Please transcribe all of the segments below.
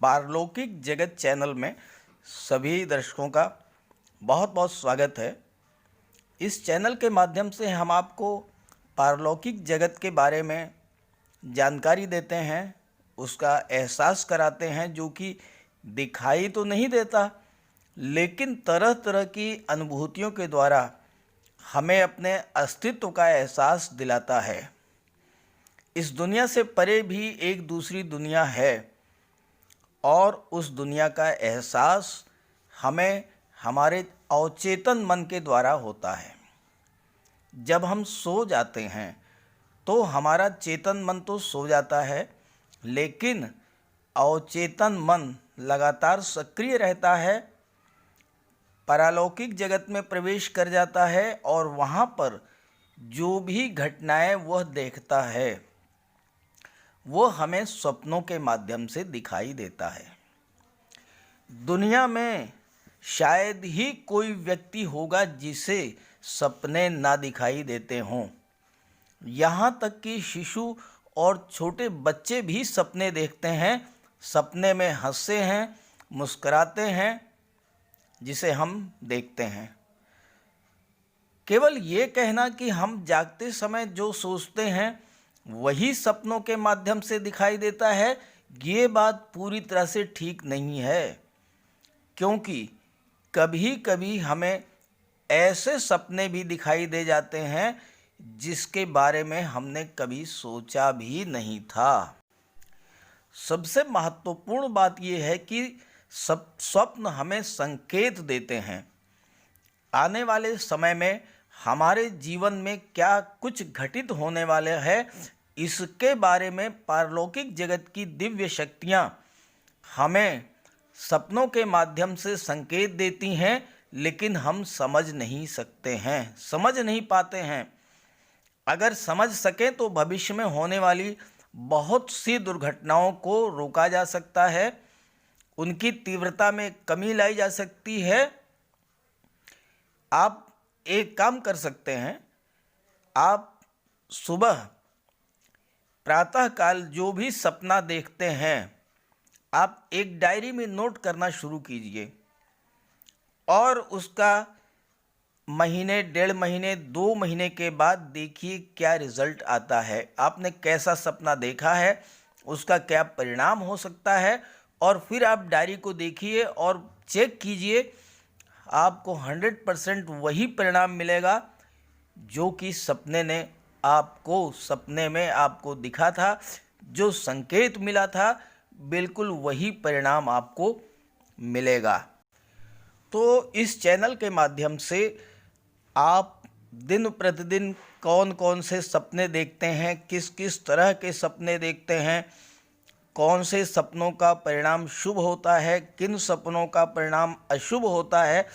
पारलौकिक जगत चैनल में सभी दर्शकों का बहुत बहुत स्वागत है। इस चैनल के माध्यम से हम आपको पारलौकिक जगत के बारे में जानकारी देते हैं, उसका एहसास कराते हैं, जो कि दिखाई तो नहीं देता लेकिन तरह तरह की अनुभूतियों के द्वारा हमें अपने अस्तित्व का एहसास दिलाता है। इस दुनिया से परे भी एक दूसरी दुनिया है और उस दुनिया का एहसास हमें हमारे अवचेतन मन के द्वारा होता है। जब हम सो जाते हैं तो हमारा चेतन मन तो सो जाता है, लेकिन अवचेतन मन लगातार सक्रिय रहता है, पारलौकिक जगत में प्रवेश कर जाता है और वहाँ पर जो भी घटनाएं वह देखता है वो हमें सपनों के माध्यम से दिखाई देता है। दुनिया में शायद ही कोई व्यक्ति होगा जिसे सपने ना दिखाई देते हों। यहाँ तक कि शिशु और छोटे बच्चे भी सपने देखते हैं, सपने में हंसते हैं, मुस्कुराते हैं, जिसे हम देखते हैं। केवल ये कहना कि हम जागते समय जो सोचते हैं वही सपनों के माध्यम से दिखाई देता है, ये बात पूरी तरह से ठीक नहीं है, क्योंकि कभी कभी हमें ऐसे सपने भी दिखाई दे जाते हैं जिसके बारे में हमने कभी सोचा भी नहीं था। सबसे महत्वपूर्ण बात यह है कि सब स्वप्न हमें संकेत देते हैं। आने वाले समय में हमारे जीवन में क्या कुछ घटित होने वाले है, इसके बारे में पारलौकिक जगत की दिव्य शक्तियाँ हमें सपनों के माध्यम से संकेत देती हैं, लेकिन हम समझ नहीं सकते हैं, समझ नहीं पाते हैं। अगर समझ सकें तो भविष्य में होने वाली बहुत सी दुर्घटनाओं को रोका जा सकता है, उनकी तीव्रता में कमी लाई जा सकती है। आप एक काम कर सकते हैं, आप सुबह प्रातःकाल जो भी सपना देखते हैं आप एक डायरी में नोट करना शुरू कीजिए और उसका महीने, 1.5 महीने, 2 महीने के बाद देखिए क्या रिजल्ट आता है। आपने कैसा सपना देखा है, उसका क्या परिणाम हो सकता है, और फिर आप डायरी को देखिए और चेक कीजिए, आपको 100% वही परिणाम मिलेगा जो कि सपने ने आपको सपने में आपको दिखा था, जो संकेत मिला था, बिल्कुल वही परिणाम आपको मिलेगा। तो इस चैनल के माध्यम से आप दिन प्रतिदिन कौन कौन से सपने देखते हैं, किस किस तरह के सपने देखते हैं, कौन से सपनों का परिणाम शुभ होता है, किन सपनों का परिणाम अशुभ होता है,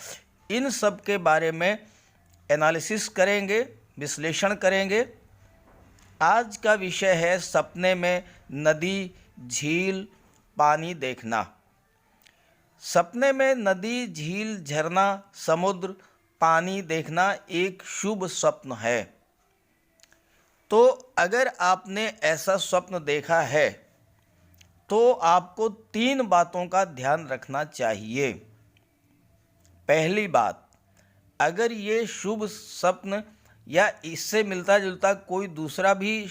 इन सब के बारे में एनालिसिस करेंगे, विश्लेषण करेंगे। आज का विषय है सपने में नदी, झील, पानी देखना। सपने में नदी, झील, झरना, समुद्र, पानी देखना एक शुभ स्वप्न है। तो अगर आपने ऐसा स्वप्न देखा है तो आपको 3 बातों का ध्यान रखना चाहिए। पहली बात, अगर ये शुभ स्वप्न या इससे मिलता जुलता कोई दूसरा भी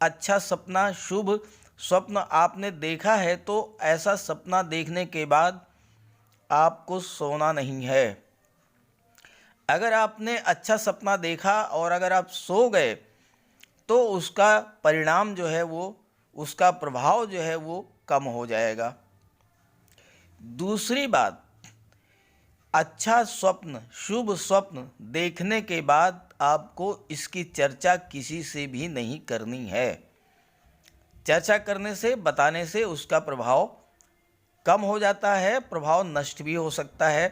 अच्छा सपना, शुभ स्वप्न आपने देखा है तो ऐसा सपना देखने के बाद आपको सोना नहीं है। अगर आपने अच्छा सपना देखा और अगर आप सो गए तो उसका परिणाम जो है वो, उसका प्रभाव जो है वो कम हो जाएगा। दूसरी बात, अच्छा स्वप्न, शुभ स्वप्न देखने के बाद आपको इसकी चर्चा किसी से भी नहीं करनी है। चर्चा करने से, बताने से उसका प्रभाव कम हो जाता है, प्रभाव नष्ट भी हो सकता है।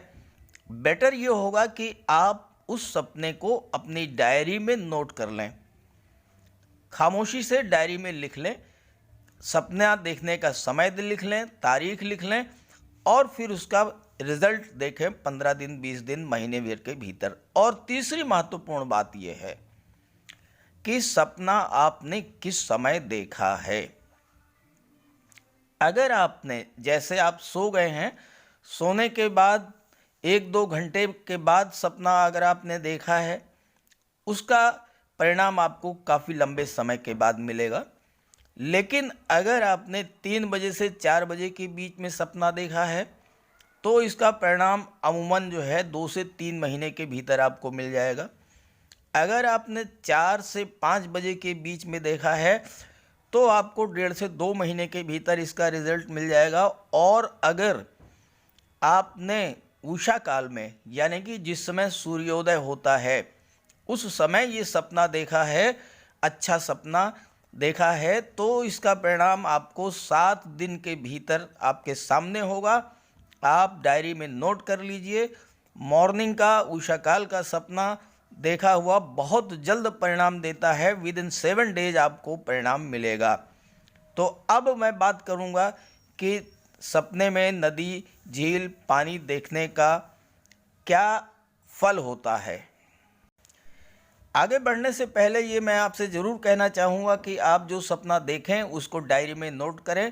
बेटर ये होगा कि आप उस सपने को अपनी डायरी में नोट कर लें, खामोशी से डायरी में लिख लें, सपना देखने का समय लिख लें, तारीख लिख लें और फिर उसका रिजल्ट देखें 15 दिन, 20 दिन, महीने भर के भीतर। और तीसरी महत्वपूर्ण बात यह है कि सपना आपने किस समय देखा है। अगर आपने जैसे आप सो गए हैं, सोने के बाद 1-2 घंटे के बाद सपना अगर आपने देखा है, उसका परिणाम आपको काफ़ी लंबे समय के बाद मिलेगा। लेकिन अगर आपने 3 बजे से 4 बजे के बीच में सपना देखा है, तो इसका परिणाम अमूमन जो है 2 से 3 महीने के भीतर आपको मिल जाएगा। अगर आपने 4 से 5 बजे के बीच में देखा है, तो आपको 1.5 से 2 महीने के भीतर इसका रिजल्ट मिल जाएगा। और अगर आपने उषा काल में, यानी कि जिस समय सूर्योदय होता है, उस समय ये सपना देखा है, अच्छा सपना देखा है, तो इसका परिणाम आपको 7 दिन के भीतर आपके सामने होगा। आप डायरी में नोट कर लीजिए। मॉर्निंग का उषा काल का सपना देखा हुआ बहुत जल्द परिणाम देता है। विद इन 7 डेज आपको परिणाम मिलेगा। तो अब मैं बात करूंगा कि सपने में नदी, झील, पानी देखने का क्या फल होता है। आगे बढ़ने से पहले ये मैं आपसे ज़रूर कहना चाहूँगा कि आप जो सपना देखें उसको डायरी में नोट करें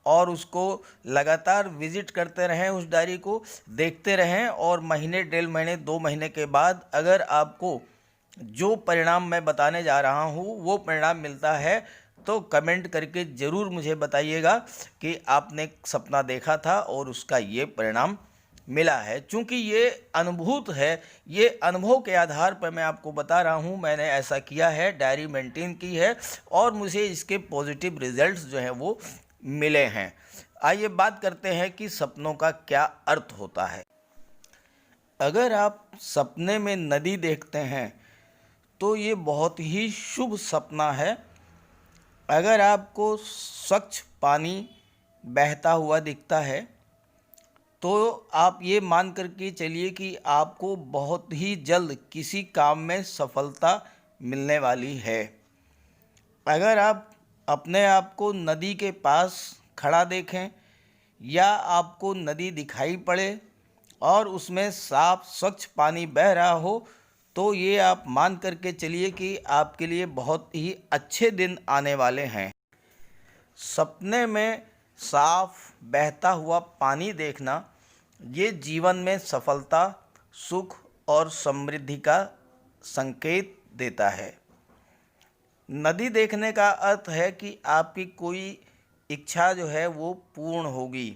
और उसको लगातार विजिट करते रहें, उस डायरी को देखते रहें। और महीने, 1.5 महीने, 2 महीने के बाद अगर आपको जो परिणाम मैं बताने जा रहा हूँ वो परिणाम मिलता है, तो कमेंट करके ज़रूर मुझे बताइएगा कि आपने सपना देखा था और उसका ये परिणाम मिला है। चूँकि ये अनुभूत है, ये अनुभव के आधार पर मैं आपको बता रहा हूँ। मैंने ऐसा किया है, डायरी मेंटेन की है और मुझे इसके पॉजिटिव रिजल्ट्स जो हैं वो मिले हैं। आइए बात करते हैं कि सपनों का क्या अर्थ होता है। अगर आप सपने में नदी देखते हैं तो ये बहुत ही शुभ सपना है। अगर आपको स्वच्छ पानी बहता हुआ दिखता है, तो आप ये मान कर के चलिए कि आपको बहुत ही जल्द किसी काम में सफलता मिलने वाली है। अगर आप अपने आप को नदी के पास खड़ा देखें या आपको नदी दिखाई पड़े और उसमें साफ स्वच्छ पानी बह रहा हो, तो ये आप मान करके चलिए कि आपके लिए बहुत ही अच्छे दिन आने वाले हैं। सपने में साफ बहता हुआ पानी देखना ये जीवन में सफलता, सुख और समृद्धि का संकेत देता है। नदी देखने का अर्थ है कि आपकी कोई इच्छा जो है वो पूर्ण होगी।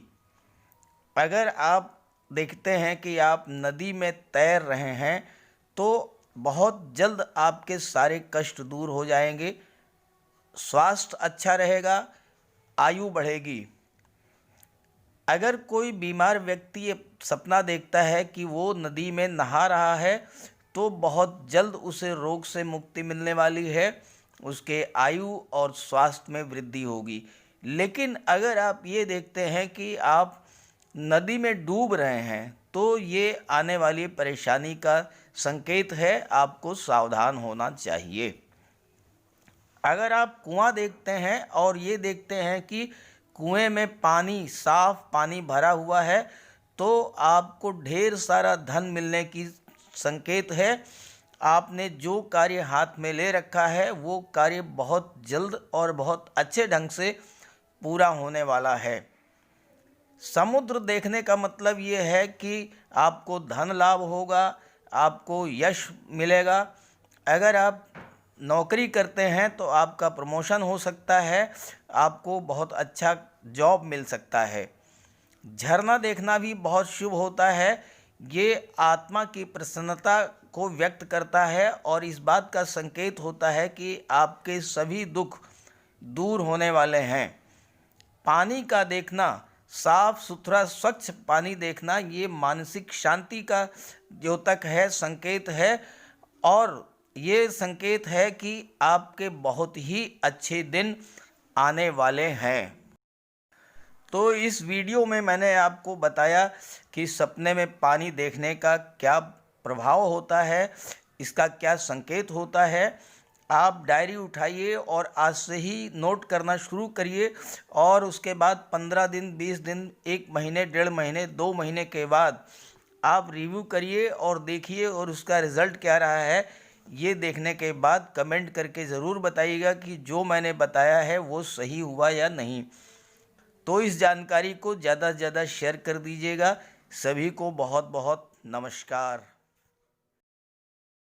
अगर आप देखते हैं कि आप नदी में तैर रहे हैं, तो बहुत जल्द आपके सारे कष्ट दूर हो जाएंगे, स्वास्थ्य अच्छा रहेगा, आयु बढ़ेगी। अगर कोई बीमार व्यक्ति ये सपना देखता है कि वो नदी में नहा रहा है, तो बहुत जल्द उसे रोग से मुक्ति मिलने वाली है, उसके आयु और स्वास्थ्य में वृद्धि होगी। लेकिन अगर आप ये देखते हैं कि आप नदी में डूब रहे हैं, तो ये आने वाली परेशानी का संकेत है, आपको सावधान होना चाहिए। अगर आप कुआं देखते हैं और ये देखते हैं कि कुएं में पानी, साफ पानी भरा हुआ है, तो आपको ढेर सारा धन मिलने की संकेत है। आपने जो कार्य हाथ में ले रखा है वो कार्य बहुत जल्द और बहुत अच्छे ढंग से पूरा होने वाला है। समुद्र देखने का मतलब ये है कि आपको धन लाभ होगा, आपको यश मिलेगा। अगर आप नौकरी करते हैं तो आपका प्रमोशन हो सकता है, आपको बहुत अच्छा जॉब मिल सकता है। झरना देखना भी बहुत शुभ होता है। ये आत्मा की प्रसन्नता को व्यक्त करता है और इस बात का संकेत होता है कि आपके सभी दुख दूर होने वाले हैं। पानी का देखना, साफ सुथरा स्वच्छ पानी देखना, ये मानसिक शांति का द्योतक है, संकेत है। और ये संकेत है कि आपके बहुत ही अच्छे दिन आने वाले हैं। तो इस वीडियो में मैंने आपको बताया कि सपने में पानी देखने का क्या प्रभाव होता है, इसका क्या संकेत होता है। आप डायरी उठाइए और आज से ही नोट करना शुरू करिए और उसके बाद 15 दिन, 20 दिन, 1 महीने, 1.5 महीने, 2 महीने के बाद आप रिव्यू करिए और देखिए और उसका रिज़ल्ट क्या रहा है। ये देखने के बाद कमेंट करके ज़रूर बताइएगा कि जो मैंने बताया है वो सही हुआ या नहीं। तो इस जानकारी को ज़्यादा से ज़्यादा शेयर कर दीजिएगा। सभी को बहुत बहुत नमस्कार।